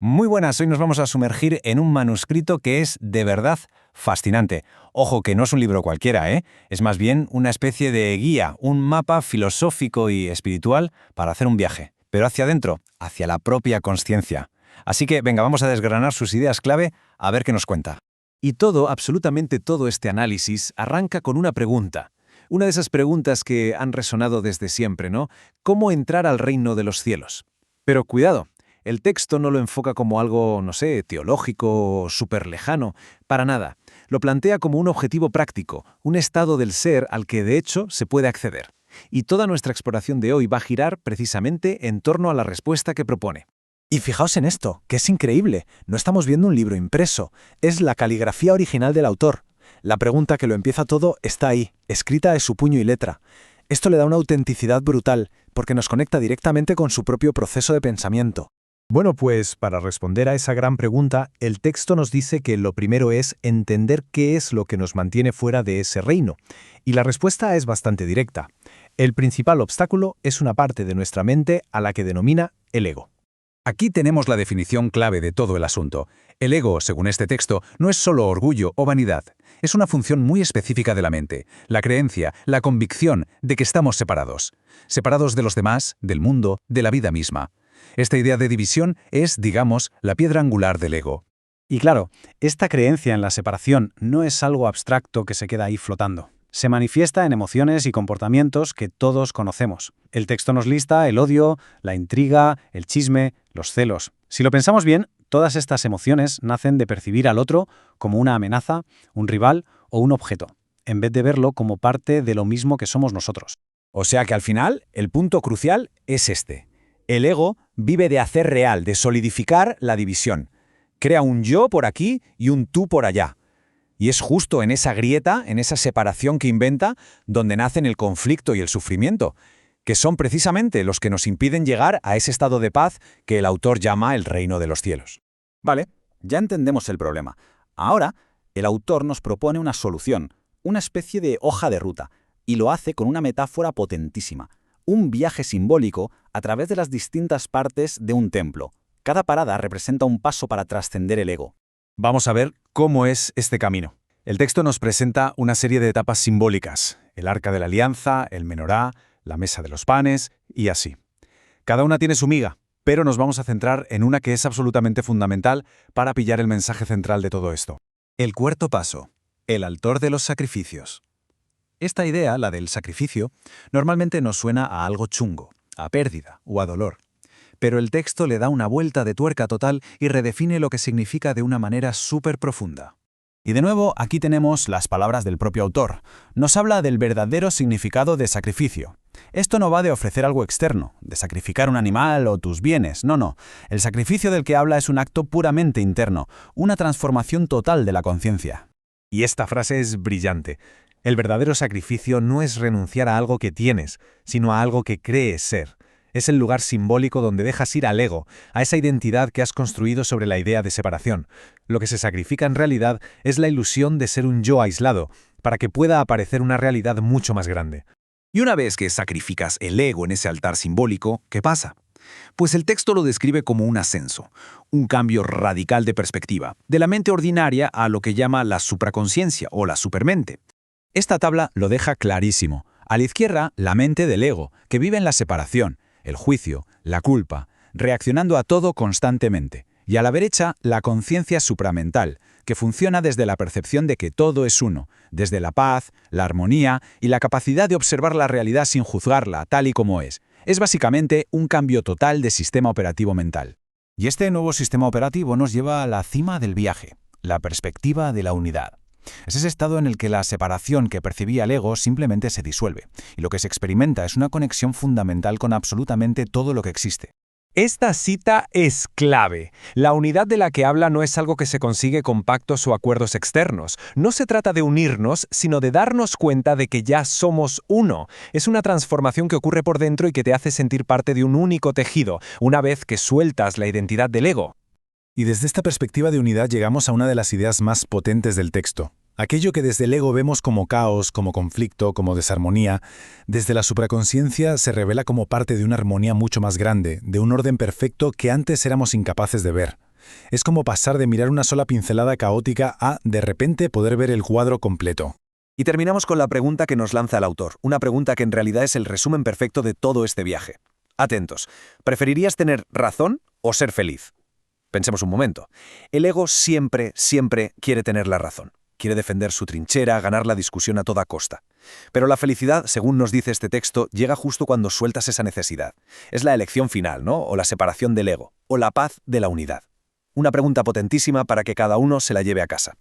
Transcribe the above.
Muy buenas, hoy nos vamos a sumergir en un manuscrito que es de verdad fascinante. Ojo, que no es un libro cualquiera, ¿eh? Es más bien una especie de guía, un mapa filosófico y espiritual para hacer un viaje. Pero hacia adentro, hacia la propia consciencia. Así que, venga, vamos a desgranar sus ideas clave a ver qué nos cuenta. Y todo, absolutamente todo este análisis arranca con una pregunta. Una de esas preguntas que han resonado desde siempre, ¿no? ¿Cómo entrar al reino de los cielos? Pero cuidado, el texto no lo enfoca como algo, no sé, teológico o súper lejano, para nada. Lo plantea como un objetivo práctico, un estado del ser al que de hecho se puede acceder. Y toda nuestra exploración de hoy va a girar precisamente en torno a la respuesta que propone. Y fijaos en esto, que es increíble. No estamos viendo un libro impreso, es la caligrafía original del autor. La pregunta que lo empieza todo está ahí, escrita de su puño y letra. Esto le da una autenticidad brutal, porque nos conecta directamente con su propio proceso de pensamiento. Bueno, pues para responder a esa gran pregunta, el texto nos dice que lo primero es entender qué es lo que nos mantiene fuera de ese reino. Y la respuesta es bastante directa. El principal obstáculo es una parte de nuestra mente a la que denomina el ego. Aquí tenemos la definición clave de todo el asunto. El ego, según este texto, no es solo orgullo o vanidad. Es una función muy específica de la mente, la creencia, la convicción de que estamos separados. Separados de los demás, del mundo, de la vida misma. Esta idea de división es, digamos, la piedra angular del ego. Y claro, esta creencia en la separación no es algo abstracto que se queda ahí flotando. Se manifiesta en emociones y comportamientos que todos conocemos. El texto nos lista el odio, la intriga, el chisme, los celos. Si lo pensamos bien, todas estas emociones nacen de percibir al otro como una amenaza, un rival o un objeto, en vez de verlo como parte de lo mismo que somos nosotros. O sea que al final, el punto crucial es este. El ego vive de hacer real, de solidificar la división. Crea un yo por aquí y un tú por allá. Y es justo en esa grieta, en esa separación que inventa, donde nacen el conflicto y el sufrimiento, que son precisamente los que nos impiden llegar a ese estado de paz que el autor llama el reino de los cielos. Vale, ya entendemos el problema. Ahora, el autor nos propone una solución, una especie de hoja de ruta, y lo hace con una metáfora potentísima. Un viaje simbólico a través de las distintas partes de un templo. Cada parada representa un paso para trascender el ego. Vamos a ver cómo es este camino. El texto nos presenta una serie de etapas simbólicas, el arca de la alianza, el menorá, la mesa de los panes y así. Cada una tiene su miga, pero nos vamos a centrar en una que es absolutamente fundamental para pillar el mensaje central de todo esto. El cuarto paso, el altar de los sacrificios. Esta idea, la del sacrificio, normalmente nos suena a algo chungo, a pérdida o a dolor. Pero el texto le da una vuelta de tuerca total y redefine lo que significa de una manera súper profunda. Y de nuevo, aquí tenemos las palabras del propio autor. Nos habla del verdadero significado de sacrificio. Esto no va de ofrecer algo externo, de sacrificar un animal o tus bienes, no. El sacrificio del que habla es un acto puramente interno, una transformación total de la conciencia. Y esta frase es brillante. El verdadero sacrificio no es renunciar a algo que tienes, sino a algo que crees ser. Es el lugar simbólico donde dejas ir al ego, a esa identidad que has construido sobre la idea de separación. Lo que se sacrifica en realidad es la ilusión de ser un yo aislado, para que pueda aparecer una realidad mucho más grande. Y una vez que sacrificas el ego en ese altar simbólico, ¿qué pasa? Pues el texto lo describe como un ascenso, un cambio radical de perspectiva, de la mente ordinaria a lo que llama la supraconsciencia o la supermente. Esta tabla lo deja clarísimo. A la izquierda, la mente del ego, que vive en la separación, el juicio, la culpa, reaccionando a todo constantemente. Y a la derecha, la conciencia supramental, que funciona desde la percepción de que todo es uno, desde la paz, la armonía y la capacidad de observar la realidad sin juzgarla tal y como es. Es básicamente un cambio total de sistema operativo mental. Y este nuevo sistema operativo nos lleva a la cima del viaje, la perspectiva de la unidad. Es ese estado en el que la separación que percibía el ego simplemente se disuelve, y lo que se experimenta es una conexión fundamental con absolutamente todo lo que existe. Esta cita es clave. La unidad de la que habla no es algo que se consigue con pactos o acuerdos externos. No se trata de unirnos, sino de darnos cuenta de que ya somos uno. Es una transformación que ocurre por dentro y que te hace sentir parte de un único tejido, una vez que sueltas la identidad del ego. Y desde esta perspectiva de unidad llegamos a una de las ideas más potentes del texto. Aquello que desde el ego vemos como caos, como conflicto, como desarmonía, desde la supraconsciencia se revela como parte de una armonía mucho más grande, de un orden perfecto que antes éramos incapaces de ver. Es como pasar de mirar una sola pincelada caótica a, de repente, poder ver el cuadro completo. Y terminamos con la pregunta que nos lanza el autor, una pregunta que en realidad es el resumen perfecto de todo este viaje. Atentos, ¿preferirías tener razón o ser feliz? Pensemos un momento. El ego siempre quiere tener la razón. Quiere defender su trinchera, ganar la discusión a toda costa. Pero la felicidad, según nos dice este texto, llega justo cuando sueltas esa necesidad. Es la elección final, ¿no? O la separación del ego, o la paz de la unidad. Una pregunta potentísima para que cada uno se la lleve a casa.